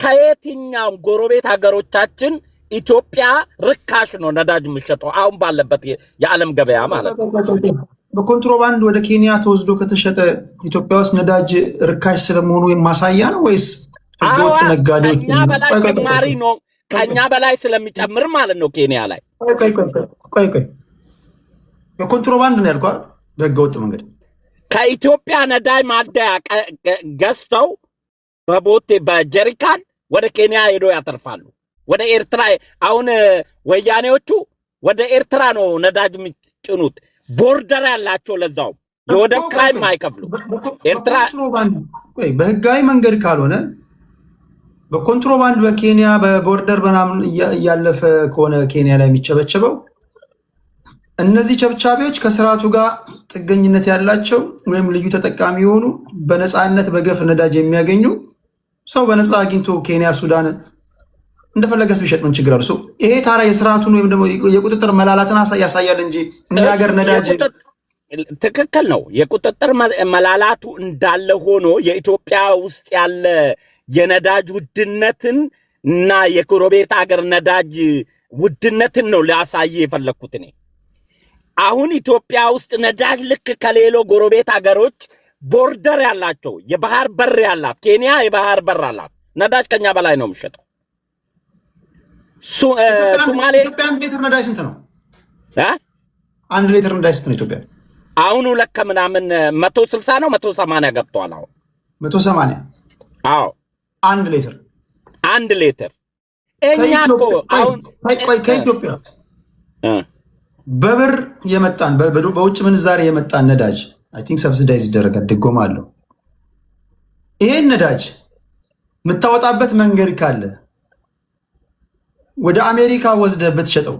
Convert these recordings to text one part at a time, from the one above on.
ከየትኛውም ጎረቤት ሀገሮቻችን ኢትዮጵያ ርካሽ ነው ነዳጅ የሚሸጠው አሁን ባለበት የዓለም ገበያ ማለት ነው። በኮንትሮባንድ ወደ ኬንያ ተወስዶ ከተሸጠ ኢትዮጵያ ውስጥ ነዳጅ ርካሽ ስለመሆኑ ማሳያ ነው ወይስ ህገወጥ ነጋዴዎች? ከኛ በላይ ጭማሪ ነው፣ ከኛ በላይ ስለሚጨምር ማለት ነው ኬንያ ላይ። ቆይ በኮንትሮባንድ ነው ያልኳል። በህገወጥ መንገድ ከኢትዮጵያ ነዳጅ ማደያ ገዝተው በቦቴ በጀሪካን ወደ ኬንያ ሄዶ ያተርፋሉ። ወደ ኤርትራ አሁን ወያኔዎቹ ወደ ኤርትራ ነው ነዳጅ የሚጭኑት። ቦርደር ያላቸው ለዛው የወደብ ክራይ ማይከፍሉ ኤርትራ በህጋዊ መንገድ ካልሆነ በኮንትሮባንድ በኬንያ በቦርደር በናም እያለፈ ከሆነ ኬንያ ላይ የሚቸበቸበው እነዚህ ቸብቻቢዎች ከስርዓቱ ጋር ጥገኝነት ያላቸው ወይም ልዩ ተጠቃሚ የሆኑ በነፃነት በገፍ ነዳጅ የሚያገኙ ሰው በነፃ አግኝቶ ኬንያ ሱዳን እንደፈለገስ ቢሸጥ ምን ችግር አለው? ይሄ ታዲያ የስርዓቱን ወይም ደግሞ የቁጥጥር መላላትን ያሳያል እንጂ እንደ ሀገር ነዳጅ ትክክል ነው። የቁጥጥር መላላቱ እንዳለ ሆኖ የኢትዮጵያ ውስጥ ያለ የነዳጅ ውድነትን እና የጎረቤት ሀገር ነዳጅ ውድነትን ነው ሊያሳይ የፈለኩት እኔ። አሁን ኢትዮጵያ ውስጥ ነዳጅ ልክ ከሌሎ ጎረቤት ሀገሮች ቦርደር ያላቸው የባህር በር ያላት ኬንያ የባህር በር አላት። ነዳጅ ከኛ በላይ ነው የሚሸጠው። ሶማሌ ኢትዮጵያ አንድ ሊትር ነዳጅ ስንት ነው? አንድ ሊትር ነዳጅ ስንት ነው ኢትዮጵያ? አሁን ለካ ምናምን 160 ነው 180 ገብቷል። አሁን 180 አዎ አንድ ሊትር እኛ እኮ አሁን ከኢትዮጵያ በብር የመጣን በውጭ ምንዛሬ የመጣን ነዳጅ አይ ቲንክ ሰብሲዳይዝ ይደረጋል፣ ድጎማ አለው። ይሄን ነዳጅ የምታወጣበት መንገድ ካለ ወደ አሜሪካ ወስደ ብትሸጠው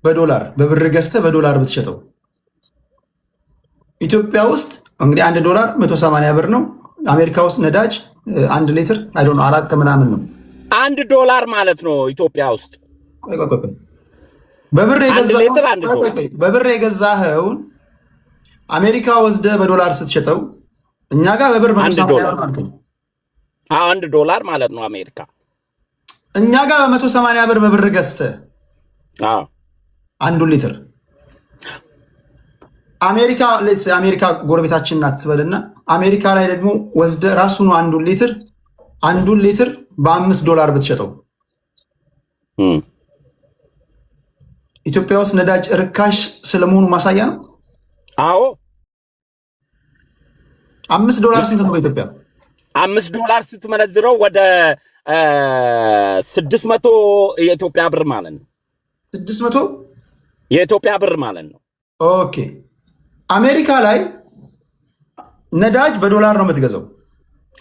በዶላር በብር ገዝተ በዶላር ብትሸጠው ኢትዮጵያ ውስጥ እንግዲህ $1 180 ብር ነው። አሜሪካ ውስጥ ነዳጅ 1 ሊትር አይ ዶንት ኖ 4 ምናምን ነው። $1 ማለት ነው ኢትዮጵያ ውስጥ። ቆይ በብር የገዛኸውን አሜሪካ ወስደ በዶላር ስትሸጠው እኛ ጋር በብር $180 ማለት ነው። $1 ማለት ነው አሜሪካ እኛ ጋር በ180 ብር በብር ገዝተ አንዱ ሊትር አሜሪካ ጎረቤታችን ናት ትበልና አሜሪካ ላይ ደግሞ ወስደ ራሱ ነው አንዱን ሊትር $5 ብትሸጠው ኢትዮጵያ ውስጥ ነዳጅ ርካሽ ስለመሆኑ ማሳያ ነው። አዎ $5 ስንት ነው በኢትዮጵያ? $5 ስትመነዝረው ወደ 600 የኢትዮጵያ ብር ማለት ነው። 600 የኢትዮጵያ ብር ማለት ነው። ኦኬ አሜሪካ ላይ ነዳጅ በዶላር ነው የምትገዛው።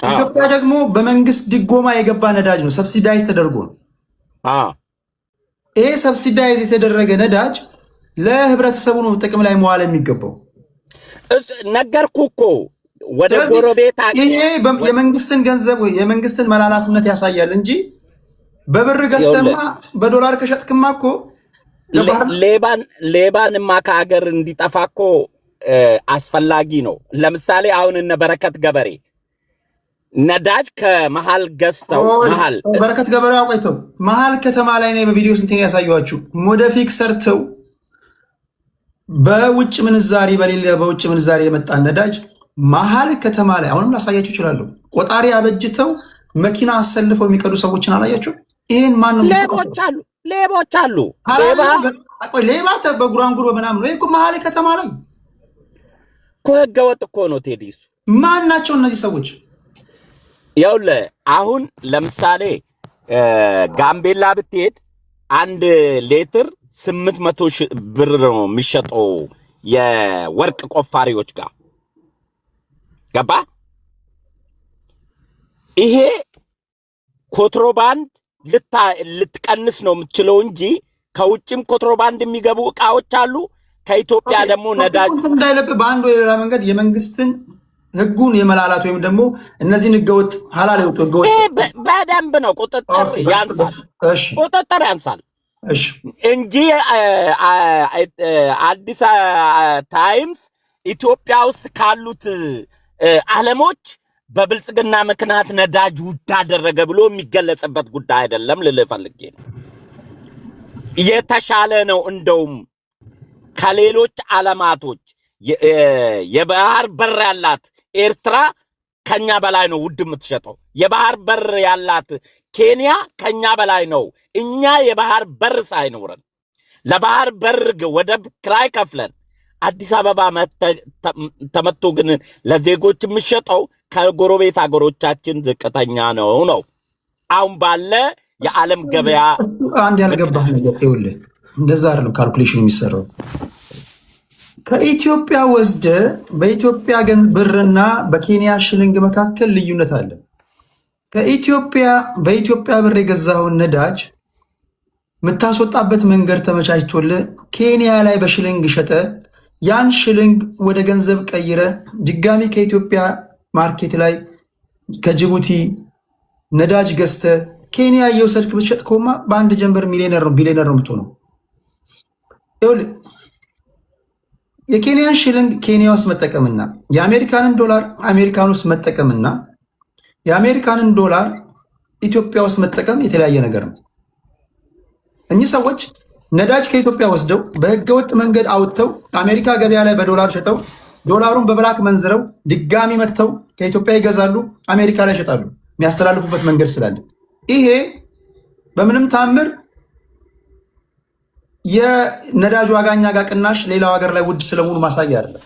ኢትዮጵያ ደግሞ በመንግስት ድጎማ የገባ ነዳጅ ነው፣ ሰብሲዳይዝ ተደርጎ ነው። ይሄ ሰብሲዳይዝ የተደረገ ነዳጅ ለህብረተሰቡ ነው ጥቅም ላይ መዋል የሚገባው። ነገርኩህ እኮ ወደ ጎረቤት ይሄ የመንግስትን ገንዘብ ወይ የመንግስትን መላላትነት ያሳያል እንጂ በብር ገዝተማ በዶላር ከሸጥክማ እኮ ሌባንማ ከሀገር እንዲጠፋ እኮ አስፈላጊ ነው። ለምሳሌ አሁን እነ በረከት ገበሬ ነዳጅ ከመሃል ገዝተው በረከት ገበሬ አውቀይተው መሃል ከተማ ላይ ነው በቪዲዮ ስንቴን ያሳየኋችሁ። ሞደፊክ ሰርተው በውጭ ምንዛሪ በሌለ በውጭ ምንዛሪ የመጣን ነዳጅ መሃል ከተማ ላይ አሁንም ላሳያችሁ እችላለሁ። ቆጣሪ አበጅተው መኪና አሰልፈው የሚቀዱ ሰዎችን አላያችሁ? ይሄን ማን ነው? ሌቦች አሉ። ሌባ በጉራንጉር በምናምን ወይ መሃል ከተማ ላይ እኮ ህገወጥ እኮ ነው። ቴዲ እሱ ማን ናቸው እነዚህ ሰዎች? ይኸውልህ አሁን ለምሳሌ ጋምቤላ ብትሄድ 1 ሊትር 800 ብር ነው የሚሸጠው የወርቅ ቆፋሪዎች ጋር ገባ። ይሄ ኮንትሮባንድ ልትቀንስ ነው የምትችለው እንጂ ከውጭም ኮንትሮባንድ የሚገቡ እቃዎች አሉ። ከኢትዮጵያ ደግሞ ነዳጅ እንዳይለብ በአንድ ወይ ሌላ መንገድ የመንግስትን ህጉን የመላላት ወይም ደግሞ እነዚህን ህገወጥ ሐላል ይወጡ ህገወጥ በደንብ ነው ቁጥጥር ያንሳል እንጂ አዲስ ታይምስ ኢትዮጵያ ውስጥ ካሉት ዓለሞች በብልጽግና ምክንያት ነዳጅ ውድ አደረገ ብሎ የሚገለጽበት ጉዳይ አይደለም ልልህ ፈልጌ ነው። የተሻለ ነው እንደውም ከሌሎች ዓለማቶች የባህር በር ያላት ኤርትራ ከኛ በላይ ነው ውድ የምትሸጠው። የባህር በር ያላት ኬንያ ከኛ በላይ ነው። እኛ የባህር በር ሳይኖረን ለባህር በር ወደብ ክራይ ከፍለን አዲስ አበባ ተመቶ ግን ለዜጎች የሚሸጠው ከጎረቤት አገሮቻችን ዝቅተኛ ነው። አሁን ባለ የዓለም ገበያ አንድ ያልገባህ ነገር ይኸውልህ፣ እንደዛ አይደለም ካልኩሌሽን የሚሰራው። ከኢትዮጵያ ወስደ በኢትዮጵያ ብርና በኬንያ ሽልንግ መካከል ልዩነት አለ። በኢትዮጵያ ብር የገዛውን ነዳጅ የምታስወጣበት መንገድ ተመቻችቶልህ ኬንያ ላይ በሽልንግ ሸጠ፣ ያን ሽልንግ ወደ ገንዘብ ቀይረ ድጋሚ ከኢትዮጵያ ማርኬት ላይ ከጅቡቲ ነዳጅ ገዝተ ኬንያ እየወሰድክ ብትሸጥ ኮማ በአንድ ጀንበር ሚሊዮነር ነው ቢሊዮነር ነው የምትሆነው። ይኸውልህ የኬንያን ሽልንግ ኬንያ ውስጥ መጠቀምና የአሜሪካንን ዶላር አሜሪካን ውስጥ መጠቀምና የአሜሪካንን ዶላር ኢትዮጵያ ውስጥ መጠቀም የተለያየ ነገር ነው። እኚህ ሰዎች ነዳጅ ከኢትዮጵያ ወስደው በህገወጥ መንገድ አውጥተው አሜሪካ ገበያ ላይ በዶላር ሸጠው ዶላሩን በብላክ መንዝረው ድጋሚ መጥተው ከኢትዮጵያ ይገዛሉ፣ አሜሪካ ላይ ይሸጣሉ። የሚያስተላልፉበት መንገድ ስላለ ይሄ በምንም ታምር የነዳጅ ዋጋኛ ጋር ቅናሽ ሌላው ሀገር ላይ ውድ ስለመሆኑ ማሳያ አይደለም።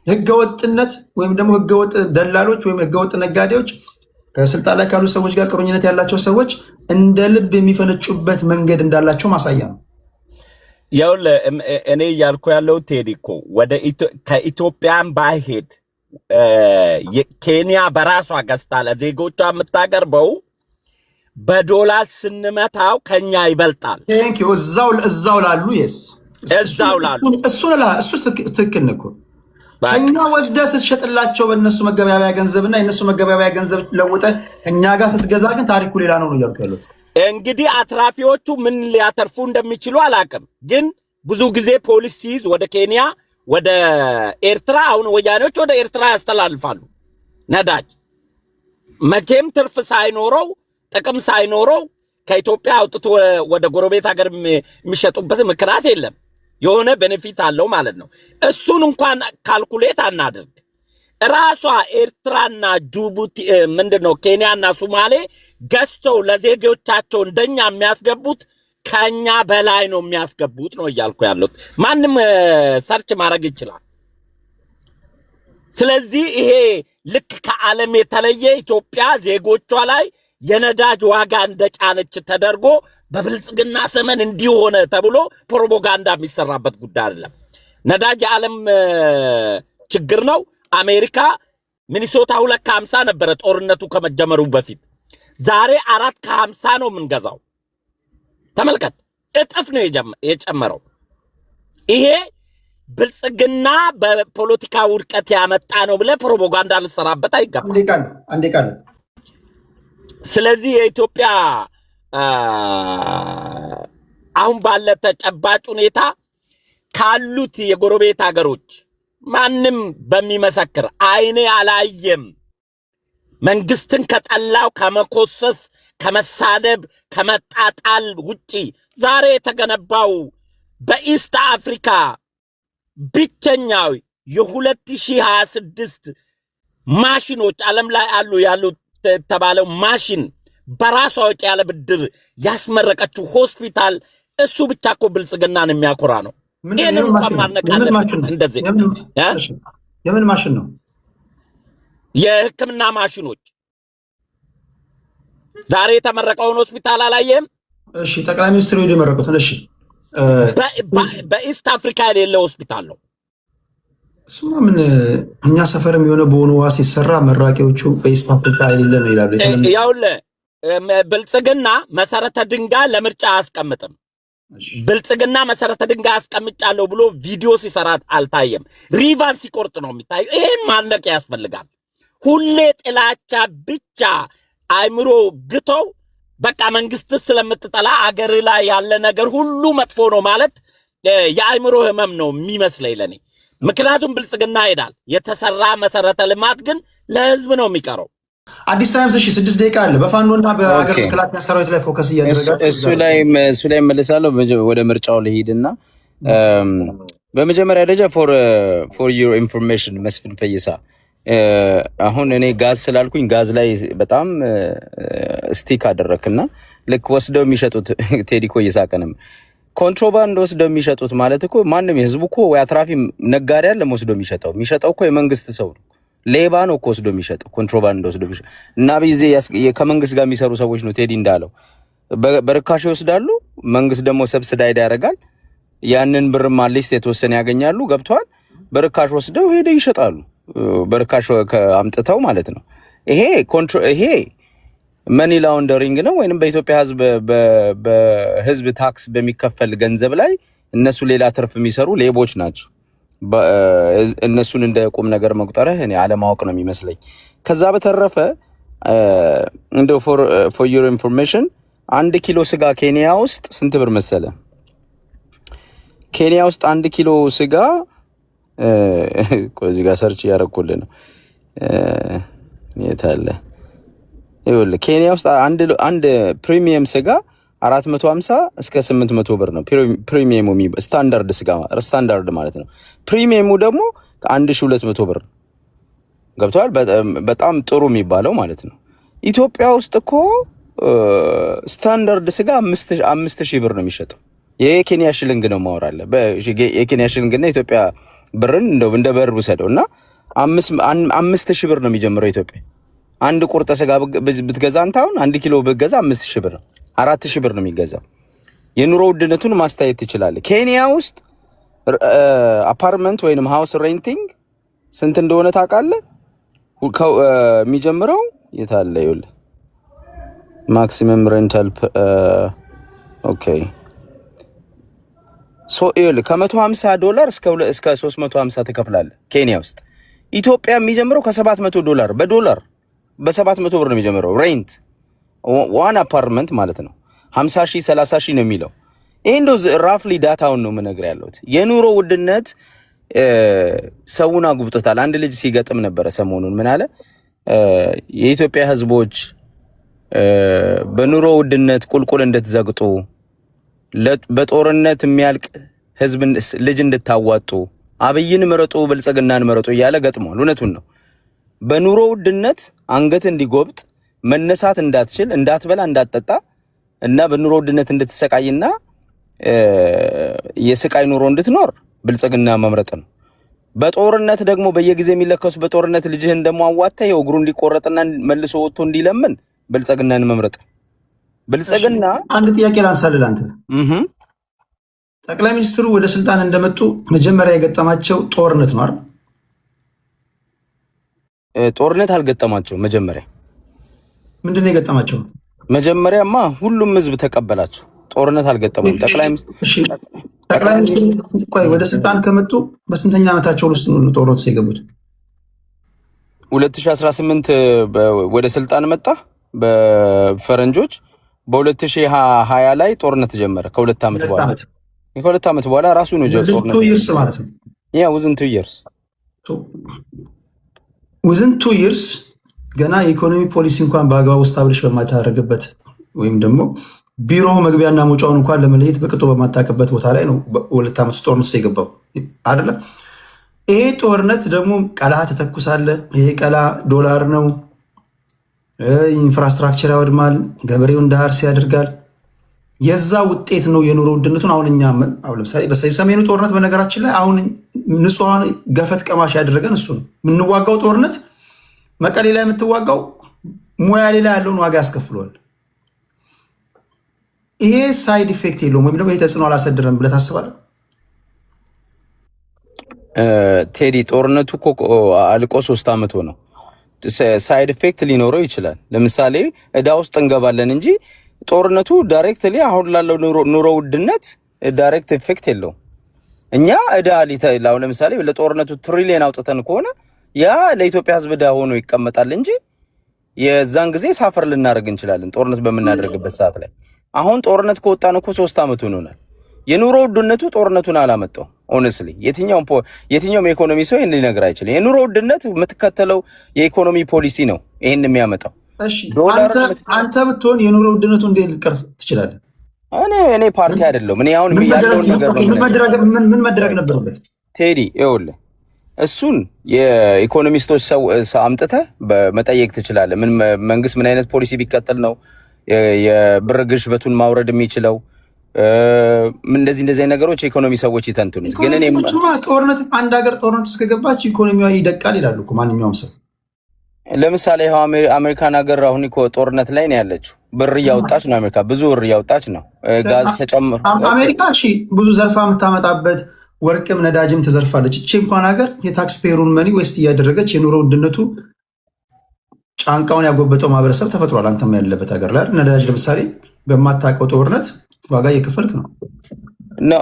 ህገወጥነት ወይም ደግሞ ህገወጥ ደላሎች ወይም ህገወጥ ነጋዴዎች ከስልጣን ላይ ካሉ ሰዎች ጋር ቁርኝነት ያላቸው ሰዎች እንደ ልብ የሚፈነጩበት መንገድ እንዳላቸው ማሳያ ነው። ይኸውልህ እኔ እያልኩ ያለው ቴዲ እኮ ከኢትዮጵያን ባይሄድ ኬንያ በራሷ ገዝታ ለዜጎቿ የምታቀርበው በዶላር ስንመታው ከኛ ይበልጣል። እዛው ላሉ እሱ ትክክል ነው እኮ ከኛ ወስደ ስትሸጥላቸው በእነሱ መገበያያ ገንዘብና የእነሱ መገበያያ ገንዘብ ለውጠ እኛ ጋር ስትገዛ ግን ታሪኩ ሌላ ነው እያልኩ ያሉት። እንግዲህ አትራፊዎቹ ምን ሊያተርፉ እንደሚችሉ አላውቅም፣ ግን ብዙ ጊዜ ፖሊስ ሲይዝ ወደ ኬንያ ወደ ኤርትራ፣ አሁን ወያኔዎች ወደ ኤርትራ ያስተላልፋሉ ነዳጅ። መቼም ትርፍ ሳይኖረው ጥቅም ሳይኖረው ከኢትዮጵያ አውጥቶ ወደ ጎረቤት ሀገር የሚሸጡበት ምክንያት የለም። የሆነ ቤኔፊት አለው ማለት ነው። እሱን እንኳን ካልኩሌት አናደርግ። ራሷ ኤርትራና ጅቡቲ ምንድነው ኬንያና ሶማሌ ገዝተው ለዜጎቻቸው እንደኛ የሚያስገቡት ከኛ በላይ ነው የሚያስገቡት ነው እያልኩ ያሉት። ማንም ሰርች ማድረግ ይችላል። ስለዚህ ይሄ ልክ ከዓለም የተለየ ኢትዮጵያ ዜጎቿ ላይ የነዳጅ ዋጋ እንደጫነች ተደርጎ በብልጽግና ዘመን እንዲሆነ ተብሎ ፕሮፓጋንዳ የሚሰራበት ጉዳይ አይደለም። ነዳጅ የዓለም ችግር ነው። አሜሪካ ሚኒሶታ 2.50 ነበረ ጦርነቱ ከመጀመሩ በፊት። ዛሬ 4.50 ነው የምንገዛው። ተመልከት፣ እጥፍ ነው የጨመረው። ይሄ ብልጽግና በፖለቲካ ውድቀት ያመጣ ነው ብለ ፕሮፓጋንዳ ልሰራበት አይገባም። አንዴ ቃል ስለዚህ የኢትዮጵያ አሁን ባለ ተጨባጭ ሁኔታ ካሉት የጎረቤት ሀገሮች ማንም በሚመሰክር አይኔ አላየም መንግስትን ከጠላው ከመኮሰስ ከመሳደብ ከመጣጣል ውጪ ዛሬ የተገነባው በኢስት አፍሪካ ብቸኛው የ2026 ማሽኖች ዓለም ላይ አሉ ያሉት ተባለው ማሽን በራሷ ወጪ ያለ ብድር ያስመረቀችው ሆስፒታል እሱ ብቻ እኮ ብልጽግናን የሚያኮራ ነው። ይሄንን እንኳን ማድነቅ አለብን። እንደዚህ የምን ማሽን ነው? የሕክምና ማሽኖች ዛሬ የተመረቀውን ሆስፒታል አላየም? እሺ፣ ጠቅላይ ሚኒስትሩ የመረቁት እሺ፣ በኢስት አፍሪካ የሌለ ሆስፒታል ነው። እሱማ ምን እኛ ሰፈርም የሆነ በሆነ ዋስ ሲሰራ መራቂዎቹ በኢስት አፍሪካ የሌለ ነው ይላሉ። ያውለ ብልጽግና መሰረተ ድንጋይ ለምርጫ አያስቀምጥም። ብልጽግና መሰረተ ድንጋይ አስቀምጫለሁ ብሎ ቪዲዮ ሲሰራት አልታየም። ሪቫን ሲቆርጥ ነው የሚታየው። ይሄን ማለቅ ያስፈልጋል። ሁሌ ጥላቻ ብቻ አይምሮ ግተው በቃ መንግስት ስለምትጠላ አገር ላይ ያለ ነገር ሁሉ መጥፎ ነው ማለት የአይምሮ ህመም ነው የሚመስለኝ ለኔ። ምክንያቱም ብልጽግና ይሄዳል፣ የተሰራ መሰረተ ልማት ግን ለህዝብ ነው የሚቀረው። አዲስ ታይምስ እሺ 6 ደቂቃ አለ። በፋኖና በአገር መከላከያ ሰራዊት ላይ ፎከስ እያደረጋችሁ እሱ ላይ መለሳለሁ። ወደ ምርጫው ልሂድና በመጀመሪያ ደረጃ ፎር ዩር ኢንፎርሜሽን መስፍን ፈይሳ አሁን እኔ ጋዝ ስላልኩኝ ጋዝ ላይ በጣም ስቲክ አደረክና ልክ ወስደው የሚሸጡት ቴዲኮ እየሳቀንም ኮንትሮባንድ ወስደው የሚሸጡት ማለት እኮ ማንም የህዝቡ እኮ ወይ አትራፊ ነጋዴ አይደለም ወስደው የሚሸጠው እኮ የመንግስት ሰው ነው። ሌባ ነው እኮ ወስዶ የሚሸጠው ኮንትሮባንድ ወስዶ የሚሸጠው እና ቢዜ ከመንግስት ጋር የሚሰሩ ሰዎች ነው። ቴዲ እንዳለው በርካሽ ይወስዳሉ፣ መንግስት ደግሞ ሰብስዳይድ ያደርጋል። ያንን ብርም አትሊስት የተወሰነ ያገኛሉ። ገብቷል። በርካሽ ወስደው ሄደው ይሸጣሉ። በርካሽ አምጥተው ማለት ነው። ይሄ መኒ ላውንደሪንግ ነው። ወይንም በኢትዮጵያ በህዝብ ታክስ በሚከፈል ገንዘብ ላይ እነሱ ሌላ ትርፍ የሚሰሩ ሌቦች ናቸው። እነሱን እንደ ቁም ነገር መቁጠርህ እኔ አለማወቅ ነው የሚመስለኝ። ከዛ በተረፈ እንደው ፎር ዩር ኢንፎርሜሽን 1 ኪሎ ስጋ ኬንያ ውስጥ ስንት ብር መሰለ? ኬንያ ውስጥ 1 ኪሎ ስጋ እዚህ ጋር ሰርች ያደረኩልህ ነው። የት አለ? ይኸውልህ ኬንያ ውስጥ አንድ ፕሪሚየም ስጋ 450 እስከ 800 ብር ነው። ፕሪሚየሙ ስታንዳርድ ማለት ነው። ፕሪሚየሙ ደግሞ ከ1200 ብር ገብቷል። በጣም ጥሩ የሚባለው ማለት ነው። ኢትዮጵያ ውስጥ እኮ ስታንዳርድ ስጋ 5000 ብር ነው የሚሸጠው። የኬንያ ሽልንግ ነው ማወራለ። የኬንያ ሽልንግና ኢትዮጵያ ብርን እንደ በር ውሰደው እና 5000 ብር ነው የሚጀምረው ኢትዮጵያ። አንድ ቁርጥ ስጋ ብትገዛ አንተ አሁን 1 ኪሎ ብትገዛ 5000 ብር ነው። 4000 ብር ነው የሚገዛው። የኑሮ ውድነቱን ማስተያየት ትችላለህ። ኬንያ ውስጥ አፓርትመንት ወይንም ሃውስ ሬንቲንግ ስንት እንደሆነ ታውቃለህ? የሚጀምረው የታለ? ይኸውልህ ማክሲመም ሬንታል ኦኬ ይኸውልህ $150 እስከ 350 ትከፍላለህ ኬንያ ውስጥ። ኢትዮጵያ የሚጀምረው $700 በዶላር በ700 ብር ነው የሚጀምረው ሬንት ዋን አፓርትመንት ማለት ነው። 50,000 30,000 ነው የሚለው። ይሄ እንደው ራፍሊ ዳታውን ነው የምነግርህ ያለሁት። የኑሮ ውድነት ሰውን አጉብጦታል። አንድ ልጅ ሲገጥም ነበረ ሰሞኑን ምን አለ? የኢትዮጵያ ህዝቦች በኑሮ ውድነት ቁልቁል እንድትዘግጡ በጦርነት የሚያልቅ ህዝብ ልጅ እንድታዋጡ አብይን ምረጡ ብልጽግናን ምረጡ እያለ ገጥሟል። እውነቱን ነው። በኑሮ ውድነት አንገት እንዲጎብጥ መነሳት እንዳትችል እንዳትበላ እንዳትጠጣ እና በኑሮ ውድነት እንድትሰቃይና የስቃይ ኑሮ እንድትኖር ብልጽግና መምረጥ ነው። በጦርነት ደግሞ በየጊዜ የሚለከሱ በጦርነት ልጅህን ደግሞ አዋጥተህ እግሩ እንዲቆረጥና መልሶ ወጥቶ እንዲለምን ብልጽግናን መምረጥ። ብልጽግና አንድ ጥያቄ ላንሳልህ አንተ። ጠቅላይ ሚኒስትሩ ወደ ስልጣን እንደመጡ መጀመሪያ የገጠማቸው ጦርነት ነው አይደል? ጦርነት አልገጠማቸው። መጀመሪያ ምንድነው የገጠማቸው? መጀመሪያማ ሁሉም ህዝብ ተቀበላቸው። ጦርነት አልገጠመም። ጠቅላይ ሚኒስትሩ ቆይ ወደ ስልጣን ከመጡ በስንተኛ ዓመታቸው ውስጥ ነው ጦርነት ውስጥ የገቡት? 2018 ወደ ስልጣን መጣ በፈረንጆች። በ2020 ላይ ጦርነት ጀመረ። ከሁለት ዓመት በኋላ ራሱ ነው ጦርነት ማለት ነው። ያ within 2 years within 2 years ገና የኢኮኖሚ ፖሊሲ እንኳን በአግባቡ ስታብሊሽ በማታደርግበት ወይም ደግሞ ቢሮ መግቢያና መውጫውን እንኳን ለመለየት በቅጡ በማታውቅበት ቦታ ላይ ነው በ2 ዓመት ጦርነት ውስጥ የገባው አይደለ? ይሄ ጦርነት ደግሞ ቀላ ተተኩሳለ። ይሄ ቀላ ዶላር ነው። ኢንፍራስትራክቸር ያወድማል። ገበሬው እንዳርስ ያደርጋል። የዛ ውጤት ነው የኑሮ ውድነቱን። አሁን ለምሳሌ በሰሜኑ ጦርነት በነገራችን ላይ አሁን ንጹሐን ገፈት ቀማሽ ያደረገን እሱ ነው። የምንዋጋው ጦርነት መቀሌ ላይ የምትዋጋው ሞያሌ ላይ ያለውን ዋጋ ያስከፍለዋል። ይሄ ሳይድ ኢፌክት የለውም ወይም ደግሞ ይሄ ተጽዕኖ አላሰደረም ብለህ ታስባለህ? ቴዲ ጦርነቱ እኮ አልቆ 3 ዓመት ሆነው። ሳይድ ኢፌክት ሊኖረው ይችላል። ለምሳሌ እዳ ውስጥ እንገባለን እንጂ ጦርነቱ ዳይሬክትሊ አሁን ላለው ኑሮ ውድነት ዳይሬክት ኢፌክት የለውም። እኛ እዳ ሊታው ለምሳሌ ለጦርነቱ ትሪሊየን አውጥተን ከሆነ ያ ለኢትዮጵያ ሕዝብ እዳ ሆኖ ይቀመጣል እንጂ የዛን ጊዜ ሳፈር ልናደርግ እንችላለን ጦርነት በምናደርግበት ሰዓት ላይ። አሁን ጦርነት ከወጣን እኮ 3 ዓመት ሆኖናል። የኑሮ ውድነቱ ጦርነቱን አላመጣው። ኦነስትሊ የትኛውም የኢኮኖሚ ሰው ይሄን ሊነግር አይችልም። የኑሮ ውድነት የምትከተለው የኢኮኖሚ ፖሊሲ ነው ይሄን የሚያመጣው። እሺ አንተ ብትሆን የኑሮ ውድነቱ እንዴት ልትቀርፍ ትችላለህ? እኔ ፓርቲ አይደለሁም። እኔ አሁን ያለውን ነገር ምን መደረግ ነበረበት ቴዲ? ይኸውልህ እሱን የኢኮኖሚስቶች ሰው አምጥተህ በመጠየቅ ትችላለህ። ምን መንግስት ምን አይነት ፖሊሲ ቢከተል ነው የብር ግሽበቱን ማውረድ የሚችለው? እንደዚህ ነገሮች የኢኮኖሚ ሰዎች ይተንትኑት። ግን እኔ ጦርነት አንድ ሀገር ጦርነት ውስጥ ከገባች ኢኮኖሚዋ ይደቃል ይላሉ እኮ ማንኛውም ሰው። ለምሳሌ ይኸው አሜሪካን ሀገር አሁን እኮ ጦርነት ላይ ነው ያለችው። ብር እያወጣች ነው አሜሪካ፣ ብዙ ብር እያወጣች ነው። ጋዝ ተጨምሮ አሜሪካ ብዙ ዘርፋ የምታመጣበት ወርቅም ነዳጅም ተዘርፋለች። እቺ እንኳን ሀገር የታክስ ፔሩን መኒ ዌስት እያደረገች የኑሮ ውድነቱ ጫንቃውን ያጎበጠው ማህበረሰብ ተፈጥሯል። አንተም ያለበት ሀገር ላይ ነዳጅ ለምሳሌ በማታውቀው ጦርነት ዋጋ እየከፈልክ ነው ነው።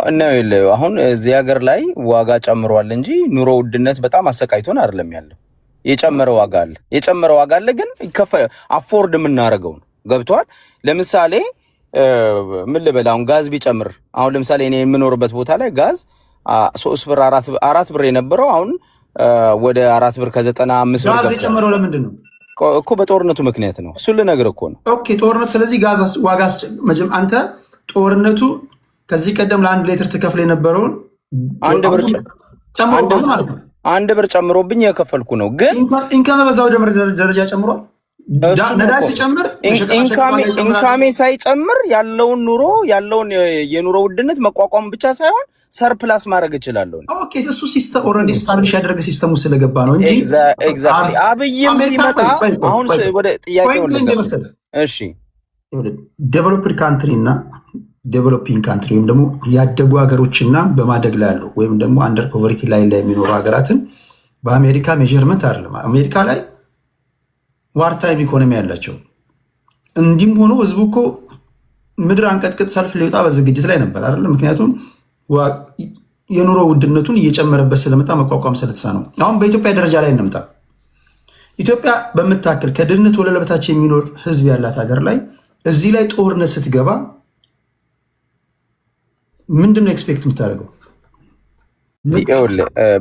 አሁን እዚህ ሀገር ላይ ዋጋ ጨምሯል እንጂ ኑሮ ውድነት በጣም አሰቃይቶን አይደለም ያለው። የጨመረ ዋጋ አለ ግን አፎርድ የምናደርገው ነው። ገብቷል። ለምሳሌ ምን ልበል፣ አሁን ጋዝ ቢጨምር፣ አሁን ለምሳሌ እኔ የምኖርበት ቦታ ላይ ጋዝ 3 ብር 4 ብር የነበረው አሁን ወደ 4 ብር ከ95 ብር ጋዝ የጨመረው ለምንድን ነው እኮ? በጦርነቱ ምክንያት ነው። እሱን ልነግርህ እኮ ነው። ኦኬ ጦርነቱ። ስለዚህ ጋዝ ዋጋ አንተ ጦርነቱ ከዚህ ቀደም ለአንድ ሌትር ትከፍል የነበረውን 1 ብር ጨምሮ ማለት ነው 1 ብር ጨምሮብኝ የከፈልኩ ነው። ግን ኢንካም በዛው ደረጃ ጨምሯል። ነዳጅ ሲጨምር ኢንካሜ ሳይጨምር ያለውን የኑሮ ውድነት መቋቋም ብቻ ሳይሆን ሰርፕላስ ማድረግ እችላለሁ። ኦኬ እሱ ሲስተም ኦልሬዲ ስታብሊሽ ያደረገ ሲስተሙ ስለገባ ነው እንጂ ኤግዛክትሊ። አብይም ሲመጣ አሁን ወደ ጥያቄው እሺ፣ ዴቨሎፕድ ካንትሪ እና ዴቨሎፒንግ ካንትሪ ወይም ደግሞ ያደጉ ሀገሮችና በማደግ ላይ ያለው ወይም ደግሞ አንደር ፖቨርቲ ላይ የሚኖሩ ሀገራትን በአሜሪካ ሜጀርመንት አይደለም። አሜሪካ ላይ ዋርታይም ኢኮኖሚ ያላቸው እንዲህም ሆኖ ህዝቡ እኮ ምድር አንቀጥቅጥ ሰልፍ ሊወጣ በዝግጅት ላይ ነበር አይደለም። ምክንያቱም የኑሮ ውድነቱን እየጨመረበት ስለመጣ መቋቋም ስለተሳ ነው። አሁን በኢትዮጵያ ደረጃ ላይ እንምጣ። ኢትዮጵያ በምታክል ከድህነት ወለል በታች የሚኖር ህዝብ ያላት ሀገር ላይ እዚህ ላይ ጦርነት ስትገባ ምንድነው ኤክስፔክት የምታደርገው?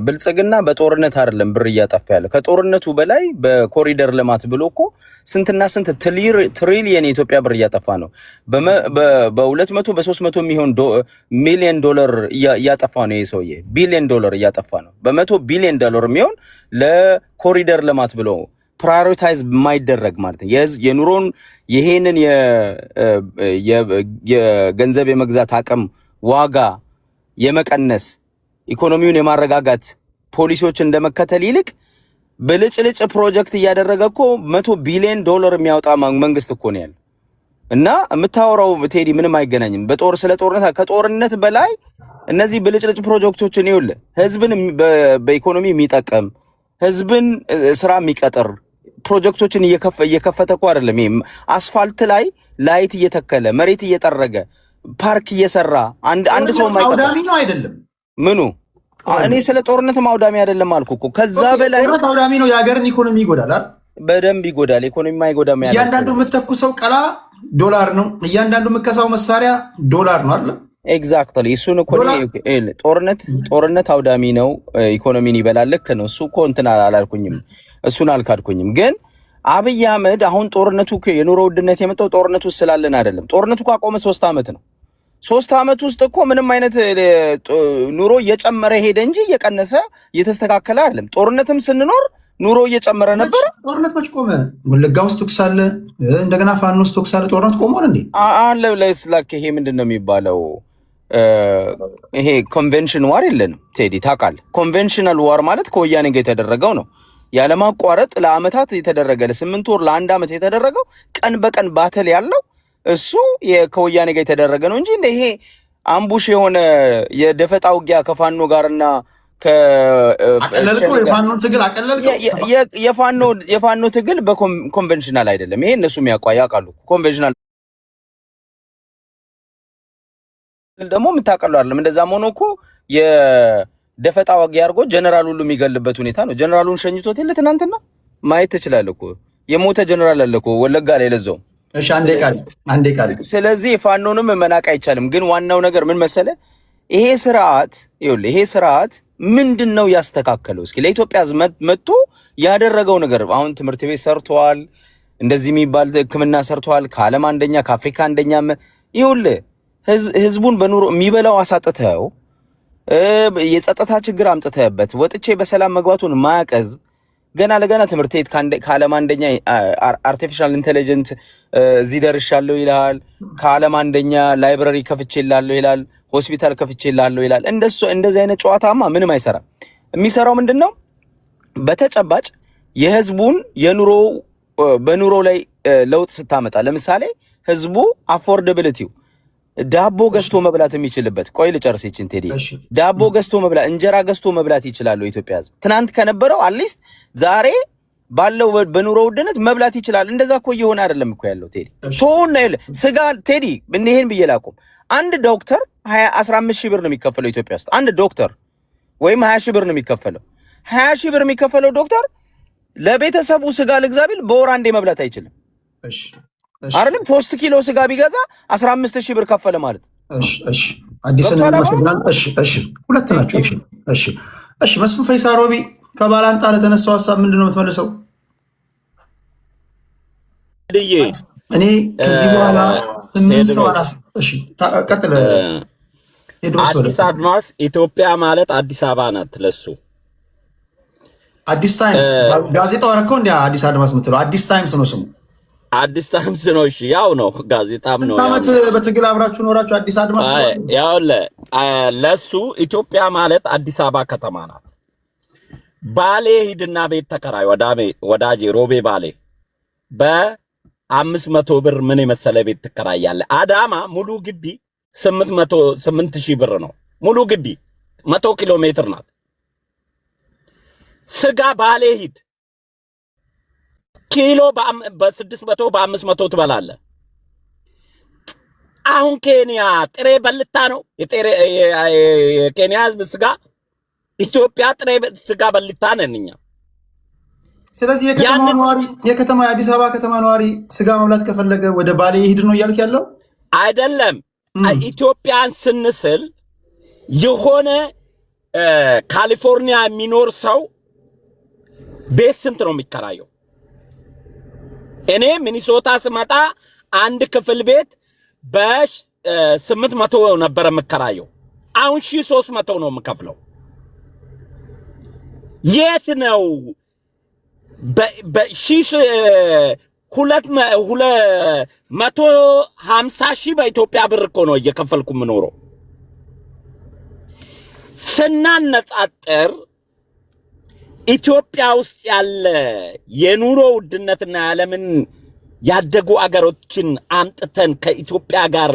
ብልጽግና በጦርነት አይደለም ብር እያጠፋ ያለ። ከጦርነቱ በላይ በኮሪደር ልማት ብሎ እኮ ስንትና ስንት ትሪሊየን የኢትዮጵያ ብር እያጠፋ ነው። በ200 በ300 የሚሆን ሚሊዮን ዶላር እያጠፋ ነው። ይህ ሰውዬ ቢሊዮን ዶላር እያጠፋ ነው። $100 ቢሊዮን የሚሆን ለኮሪደር ልማት ብሎ ፕራዮሪታይዝ የማይደረግ ማለት ነው። የኑሮን ይሄንን የገንዘብ የመግዛት አቅም ዋጋ የመቀነስ ኢኮኖሚውን የማረጋጋት ፖሊሲዎች እንደመከተል ይልቅ ብልጭልጭ ፕሮጀክት እያደረገ እኮ $100 ቢሊዮን የሚያወጣ መንግስት እኮ ነው ያለው። እና የምታወራው ቴዲ ምንም አይገናኝም። ስለ ጦርነት ከጦርነት በላይ እነዚህ ብልጭልጭ ፕሮጀክቶችን ይኸውልህ ህዝብን በኢኮኖሚ የሚጠቀም ህዝብን ስራ የሚቀጥር ፕሮጀክቶችን እየከፈተ እኮ አይደለም። ይሄ አስፋልት ላይ ላይት እየተከለ መሬት እየጠረገ ፓርክ እየሰራ አንድ ሰው አውዳሚ ነው አይደለም። ምኑ እኔ ስለ ጦርነት አውዳሚ አይደለም አልኩ እኮ። ከዛ በላይ አውዳሚ ነው። የሀገርን ኢኮኖሚ ይጎዳል አይደል? በደንብ ይጎዳል። ኢኮኖሚ ማይጎዳም ያለው እያንዳንዱ የምትተኩሰው ቀላ $1 ነው። እያንዳንዱ የምትከሳው መሳሪያ $1 ነው አይደል? ኤግዛክትሊ። እሱን እኮ ጦርነት አውዳሚ ነው፣ ኢኮኖሚን ይበላል። ልክ ነው። እሱ እኮ እንትን አላልኩኝም፣ እሱን አልካድኩኝም። ግን አብይ አህመድ አሁን ጦርነቱ የኑሮ ውድነት የመጣው ጦርነቱ ስላለን አይደለም። ጦርነቱ ካቆመ 3 ዓመት ነው። 3 ዓመት ውስጥ እኮ ምንም አይነት ኑሮ እየጨመረ ሄደ እንጂ እየቀነሰ እየተስተካከለ አይደለም። ጦርነትም ስንኖር ኑሮ እየጨመረ ነበር። ጦርነት መች ቆመ? ወለጋ ውስጥ ተኩስ አለ፣ እንደገና ፋኖ ውስጥ ተኩስ አለ። ጦርነት ቆሟል እንዴ? አለ ለስላክ ይሄ ምንድነው የሚባለው? ይሄ ኮንቬንሽን ዋር የለንም ቴዲ ታውቃለህ። ኮንቬንሽናል ዋር ማለት ከወያኔ ጋር የተደረገው ነው። ያለማቋረጥ ለአመታት የተደረገ ለ8 ወር ለ1 ዓመት የተደረገው ቀን በቀን ባተል ያለው እሱ ከወያኔ ጋር የተደረገ ነው እንጂ ይሄ አምቡሽ የሆነ የደፈጣ ውጊያ ከፋኖ ጋርና የፋኖ ትግል በኮንቬንሽናል አይደለም። ይሄ እነሱም ያውቃሉ። ኮንቬንሽናል ደግሞ የምታውቀው አይደለም። እንደዛም ሆኖ እኮ የደፈጣ ውጊያ አድርጎ ጀነራል ሁሉ የሚገልበት ሁኔታ ነው። ጀነራሉን ሸኝቶት የለ ትናንትና ማየት ትችላለህ እኮ የሞተ ጀነራል አለ እኮ ወለጋ ላይ ለዛው። እሺ አንዴ ቃል። ስለዚህ ፋኖንም መናቅ አይቻልም። ግን ዋናው ነገር ምን መሰለ፣ ይሄ ስርዓት ይኸውልህ፣ ይሄ ስርዓት ምንድነው ያስተካከለው? እስኪ ለኢትዮጵያ ሕዝብ መጥቶ ያደረገው ነገር አሁን ትምህርት ቤት ሰርቷል፣ እንደዚህ የሚባል ሕክምና ሰርቷል፣ ከዓለም አንደኛ ከአፍሪካ አንደኛ። ይኸውልህ ህዝቡን በኑሮ የሚበላው አሳጥተው የጸጥታ ችግር አምጥተህበት ወጥቼ በሰላም መግባቱን ማያቀዝ ገና ለገና ትምህርት ቤት ከዓለም አንደኛ አርቲፊሻል ኢንተለጀንት እዚህ ደርሻለሁ ይላል። ከዓለም አንደኛ ላይብረሪ ከፍቼላለሁ ይላል። ሆስፒታል ከፍቼላለሁ ይላል። እንደዚህ አይነት ጨዋታማ ምንም አይሰራም። የሚሰራው ምንድነው? በተጨባጭ የህዝቡን በኑሮ ላይ ለውጥ ስታመጣ፣ ለምሳሌ ህዝቡ አፎርደቢሊቲው ዳቦ ገዝቶ መብላት የሚችልበት፣ ቆይ ልጨርስ ይችን ቴዲ። ዳቦ ገዝቶ መብላት፣ እንጀራ ገዝቶ መብላት ይችላል የኢትዮጵያ ህዝብ። ትናንት ከነበረው አትሊስት ዛሬ ባለው በኑሮ ውድነት መብላት ይችላል። እንደዛ እኮ እየሆነ አይደለም እኮ ያለው ቴዲ። ቶና ስጋ ቴዲ ይሄን ብዬ ላቁም። አንድ ዶክተር 15 ሺህ ብር ነው የሚከፈለው ኢትዮጵያ ውስጥ። አንድ ዶክተር ወይም 20 ሺህ ብር ነው የሚከፈለው። 20 ሺህ ብር የሚከፈለው ዶክተር ለቤተሰቡ ስጋ ልግዛ ቢል በወር አንዴ መብላት አይችልም። አይደለም 3 ኪሎ ስጋ ቢገዛ 15 ሺህ ብር ከፈለ ማለት። አዲስ ሁለት ናቸው። መስፍን ፈይሳ ሮቢ ከባላንጣ ለተነሳው ሀሳብ ምንድነው የምትመልሰው? እኔ ከዚህ በኋላ 8 ሰው ቀጥል። አዲስ አድማስ ኢትዮጵያ ማለት አዲስ አበባ ናት ለሱ። አዲስ ታይምስ ጋዜጣው አረከው እንዴ? አዲስ አድማስ የምትለው አዲስ ታይምስ ነው ስሙ። አዲስ ታይምስ ነው። እሺ ያው ነው፣ ጋዜጣም ነው። ታመት በትግል አብራችሁ ኖራችሁ አዲስ አድማስ ነው። ያው ለሱ ኢትዮጵያ ማለት አዲስ አበባ ከተማ ናት። ባሌ ሂድና ቤት ተከራይ ወዳጄ ሮቤ ባሌ በ500 ብር ምን የመሰለ ቤት ትከራያለህ። አዳማ ሙሉ ግቢ 8,000 ብር ነው ሙሉ ግቢ፣ 100 ኪሎ ሜትር ናት። ስጋ ባሌ ሂድ ኪሎ በ600 በ500 ትበላለህ። አሁን ኬንያ ጥሬ በልታ ነው የኬንያ ህዝብ ስጋ፣ ኢትዮጵያ ጥሬ ስጋ በልታ ነን እኛ። ስለዚህ የከተማ የአዲስ አበባ ከተማ ነዋሪ ስጋ መብላት ከፈለገ ወደ ባሌ ይሄድ ነው እያልክ ያለው አይደለም። ኢትዮጵያን ስንስል የሆነ ካሊፎርኒያ የሚኖር ሰው ቤት ስንት ነው የሚከራየው? እኔ ሚኒሶታ ስመጣ አንድ ክፍል ቤት በ800 ነበር የምከራየው። አሁን 1300 ነው የምከፍለው። የት ነው በ250,000 በኢትዮጵያ ብር እኮ ነው እየከፈልኩ የምኖረው። ስናነጻጽር ኢትዮጵያ ውስጥ ያለ የኑሮ ውድነትና የዓለምን ያደጉ አገሮችን አምጥተን ከኢትዮጵያ ጋር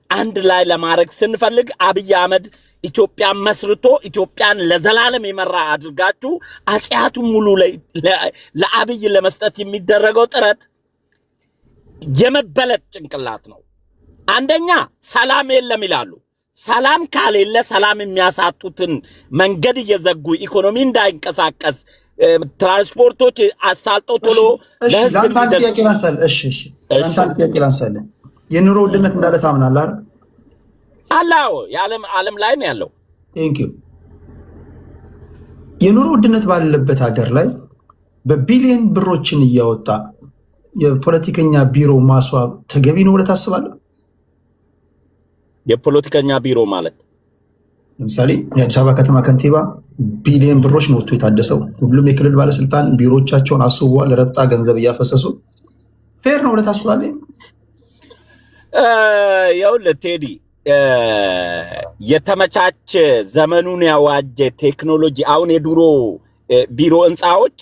አንድ ላይ ለማድረግ ስንፈልግ አብይ አህመድ ኢትዮጵያን መስርቶ ኢትዮጵያን ለዘላለም የመራ አድርጋችሁ አጽያቱን ሙሉ ለአብይ ለመስጠት የሚደረገው ጥረት የመበለጥ ጭንቅላት ነው። አንደኛ ሰላም የለም ይላሉ። ሰላም ካሌለ ሰላም የሚያሳጡትን መንገድ እየዘጉ ኢኮኖሚ እንዳይንቀሳቀስ ትራንስፖርቶች አሳልጦ ቶሎ ለህዝብ ላንሳለ የኑሮ ውድነት እንዳለ ታምናለህ አይደል? አላው ዓለም ላይ ነው ያለው። ቴንኪው። የኑሮ ውድነት ባለበት ሀገር ላይ በቢሊየን ብሮችን እያወጣ የፖለቲከኛ ቢሮ ማስዋብ ተገቢ ነው ብለህ ታስባለህ? የፖለቲከኛ ቢሮ ማለት ለምሳሌ የአዲስ አበባ ከተማ ከንቲባ ቢሊየን ብሮች ነው ወጥቶ የታደሰው። ሁሉም የክልል ባለስልጣን ቢሮዎቻቸውን አስውበዋል፣ ረብጣ ገንዘብ እያፈሰሱ። ፌር ነው ብለህ ታስባለህ? ይኸውልህ ቴዲ፣ የተመቻቸ ዘመኑን ያዋጀ ቴክኖሎጂ። አሁን የድሮ ቢሮ ህንፃዎች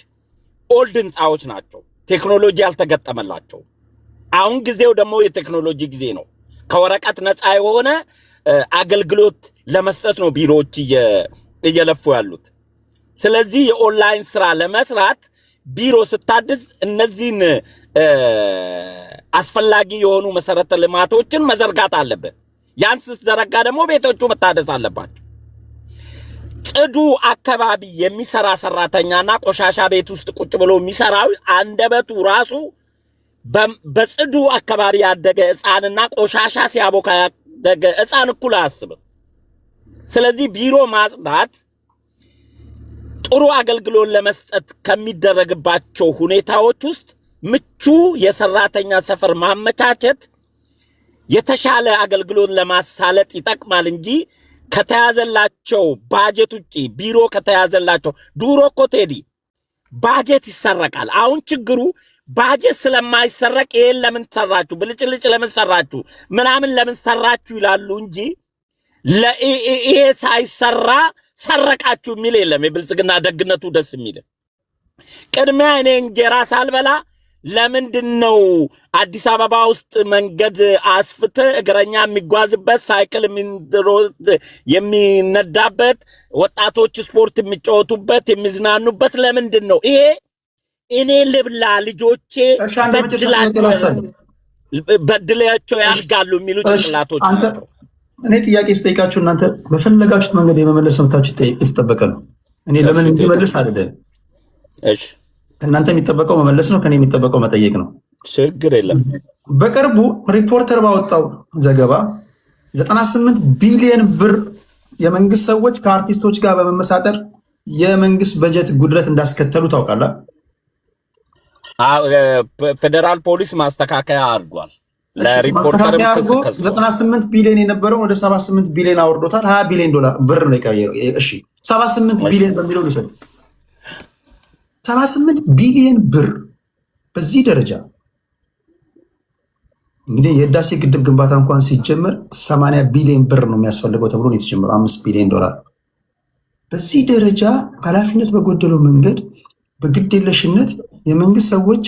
ኦልድ ህንፃዎች ናቸው፣ ቴክኖሎጂ ያልተገጠመላቸው። አሁን ጊዜው ደግሞ የቴክኖሎጂ ጊዜ ነው። ከወረቀት ነፃ የሆነ አገልግሎት ለመስጠት ነው ቢሮዎች እየለፉ ያሉት። ስለዚህ የኦንላይን ስራ ለመስራት ቢሮ ስታድስ እነዚህን አስፈላጊ የሆኑ መሰረተ ልማቶችን መዘርጋት አለብህ። ያን ስትዘረጋ ደግሞ ቤቶቹ መታደስ አለባቸው። ጽዱ አካባቢ የሚሰራ ሰራተኛና ቆሻሻ ቤት ውስጥ ቁጭ ብሎ የሚሰራው አንደበቱ ራሱ በጽዱ አካባቢ ያደገ ህፃንና ቆሻሻ ሲያቦካ ያደገ ህፃን እኩል አያስብም። ስለዚህ ቢሮ ማጽዳት ጥሩ አገልግሎት ለመስጠት ከሚደረግባቸው ሁኔታዎች ውስጥ ምቹ የሰራተኛ ሰፈር ማመቻቸት የተሻለ አገልግሎት ለማሳለጥ ይጠቅማል እንጂ ከተያዘላቸው ባጀት ውጪ ቢሮ ከተያዘላቸው ዱሮ እኮ ቴዲ ባጀት ይሰረቃል። አሁን ችግሩ ባጀት ስለማይሰረቅ ይሄን ለምን ሰራችሁ ብልጭልጭ ለምን ሰራችሁ ምናምን ለምን ሰራችሁ ይላሉ እንጂ ለይሄ ሳይሰራ ሰረቃችሁ የሚል የለም። የብልጽግና ደግነቱ ደስ የሚል ቅድሚያ እኔ እንጀራ ሳልበላ ለምንድነው አዲስ አበባ ውስጥ መንገድ አስፍተ እግረኛ የሚጓዝበት ሳይክል የሚነዳበት ወጣቶች ስፖርት የሚጫወቱበት የሚዝናኑበት ለምንድነው? ይሄ እኔ ልብላ ልጆቼ በድላቸው ያድጋሉ የሚሉ ጭንቅላቶች ናቸው። እኔ ጥያቄ ስጠይቃችሁ እናንተ በፈለጋችሁት መንገድ የመመለስ መብታችሁ የተጠበቀ ነው። እኔ ለምን እንዲመልስ አይደለም። እሺ እናንተ የሚጠበቀው መመለስ ነው፣ ከኔ የሚጠበቀው መጠየቅ ነው። ችግር የለም። በቅርቡ ሪፖርተር ባወጣው ዘገባ 98 ቢሊዮን ብር የመንግስት ሰዎች ከአርቲስቶች ጋር በመመሳጠር የመንግስት በጀት ጉድለት እንዳስከተሉ ታውቃለህ? ፌደራል ፖሊስ ማስተካከያ አድርጓል። ለሪፖርተር 98 ቢሊዮን የነበረው ወደ 78 ቢሊዮን አወርዶታል። 20 ቢሊዮን ዶላር ብር ነው የቀየረው። እሺ 78 ቢሊዮን በሚለው ልሰድ 78 ቢሊዮን ብር በዚህ ደረጃ እንግዲህ የህዳሴ ግድብ ግንባታ እንኳን ሲጀመር 80 ቢሊዮን ብር ነው የሚያስፈልገው ተብሎ ነው የተጀመረው፣ 5 ቢሊዮን ዶላር። በዚህ ደረጃ ኃላፊነት በጎደለው መንገድ በግዴለሽነት የመንግስት ሰዎች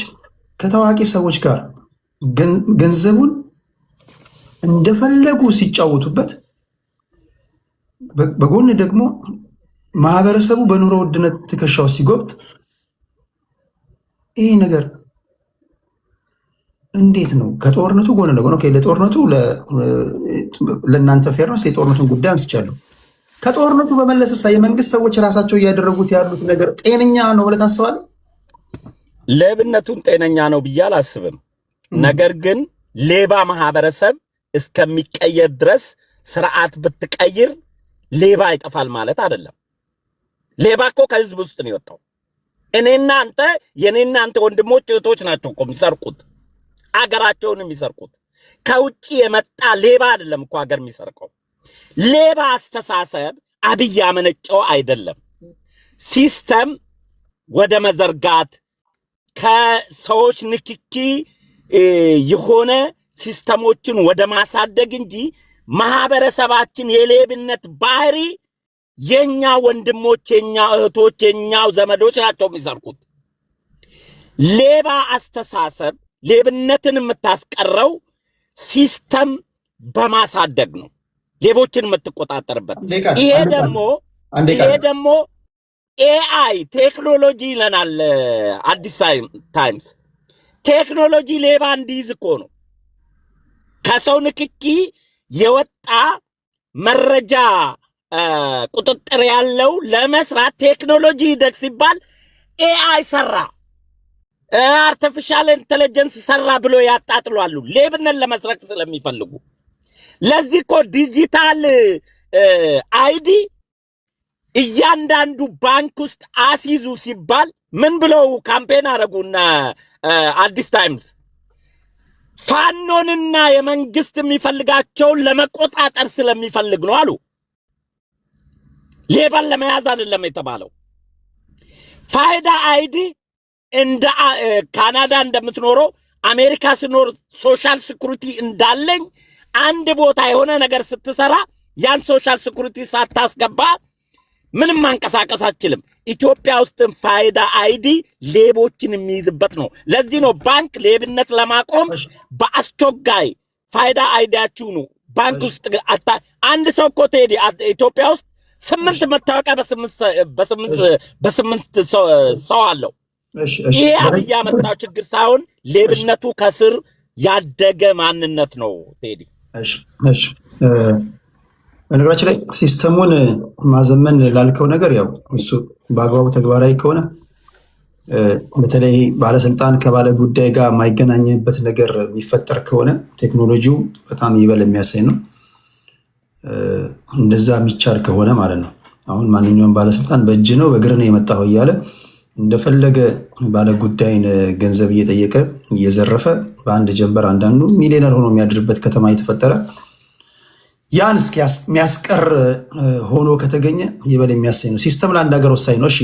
ከታዋቂ ሰዎች ጋር ገንዘቡን እንደፈለጉ ሲጫወቱበት፣ በጎን ደግሞ ማህበረሰቡ በኑሮ ውድነት ትከሻው ሲጎብጥ፣ ይህ ነገር እንዴት ነው? ከጦርነቱ ጎን ለጎን ለጦርነቱ ለእናንተ ፌርነስ የጦርነቱን ጉዳይ አንስቻለሁ። ከጦርነቱ በመለስሳ የመንግስት ሰዎች ራሳቸው እያደረጉት ያሉት ነገር ጤነኛ ነው ብለህ ታስባለህ? ሌብነቱን ጤነኛ ነው ብዬ አላስብም። ነገር ግን ሌባ ማህበረሰብ እስከሚቀየር ድረስ ስርዓት ብትቀይር ሌባ ይጠፋል ማለት አይደለም። ሌባ እኮ ከህዝብ ውስጥ ነው የወጣው። እኔና አንተ የኔና አንተ ወንድሞች እህቶች ናቸው እኮ የሚሰርቁት፣ አገራቸውን የሚሰርቁት። ከውጪ የመጣ ሌባ አይደለም እኮ ሀገር የሚሰርቀው። ሌባ አስተሳሰብ አብይ ያመነጨው አይደለም። ሲስተም ወደ መዘርጋት ከሰዎች ንክኪ የሆነ ሲስተሞችን ወደ ማሳደግ እንጂ ማህበረሰባችን የሌብነት ባህሪ የኛ ወንድሞች የኛ እህቶች የኛው ዘመዶች ናቸው የሚሰርቁት። ሌባ አስተሳሰብ ሌብነትን የምታስቀረው ሲስተም በማሳደግ ነው፣ ሌቦችን የምትቆጣጠርበት። ይሄ ደግሞ ኤአይ ቴክኖሎጂ ይለናል አዲስ ታይምስ። ቴክኖሎጂ ሌባ እንዲይዝ እኮ ነው። ከሰው ንክኪ የወጣ መረጃ ቁጥጥር ያለው ለመስራት ቴክኖሎጂ ይደግ ሲባል ኤአይ ሰራ፣ አርቲፊሻል ኢንተለጀንስ ሰራ ብሎ ያጣጥሏሉ፣ ሌብነት ለመስረቅ ስለሚፈልጉ። ለዚህ እኮ ዲጂታል አይዲ እያንዳንዱ ባንክ ውስጥ አስይዙ ሲባል ምን ብለው ካምፔን አረጉና አዲስ ታይምስ ፋኖንና የመንግስት የሚፈልጋቸውን ለመቆጣጠር ስለሚፈልግ ነው አሉ። ሌባን ለመያዝ አይደለም የተባለው። ፋይዳ አይዲ እንደ ካናዳ እንደምትኖረው አሜሪካ ስኖር ሶሻል ሲኩሪቲ እንዳለኝ አንድ ቦታ የሆነ ነገር ስትሰራ ያን ሶሻል ሲኩሪቲ ሳታስገባ ምንም ማንቀሳቀስ አትችልም። ኢትዮጵያ ውስጥ ፋይዳ አይዲ ሌቦችን የሚይዝበት ነው። ለዚህ ነው ባንክ ሌብነት ለማቆም በአስቸጋይ ፋይዳ አይዲያችሁ ነው ባንክ ውስጥ አንድ ሰው እኮ ቴዲ ኢትዮጵያ ውስጥ 8 መታወቂያ በስምንት ሰው አለው። ይሄ አብይ ያመጣው ችግር ሳይሆን ሌብነቱ ከስር ያደገ ማንነት ነው ቴዲ። እሺ በነገራችን ላይ ሲስተሙን ማዘመን ላልከው ነገር ያው እሱ በአግባቡ ተግባራዊ ከሆነ በተለይ ባለስልጣን ከባለ ጉዳይ ጋር የማይገናኝበት ነገር የሚፈጠር ከሆነ ቴክኖሎጂው በጣም ይበል የሚያሳይ ነው። እንደዛ የሚቻል ከሆነ ማለት ነው። አሁን ማንኛውም ባለስልጣን በእጅ ነው በእግር ነው የመጣው እያለ እንደፈለገ ባለ ጉዳይን ገንዘብ እየጠየቀ እየዘረፈ በአንድ ጀንበር አንዳንዱ ሚሊዮነር ሆኖ የሚያድርበት ከተማ እየተፈጠረ ያን እስኪ የሚያስቀር ሆኖ ከተገኘ ይበል የሚያሰኝ ነው። ሲስተም ለአንድ ሀገር ወሳኝ ነው። እሺ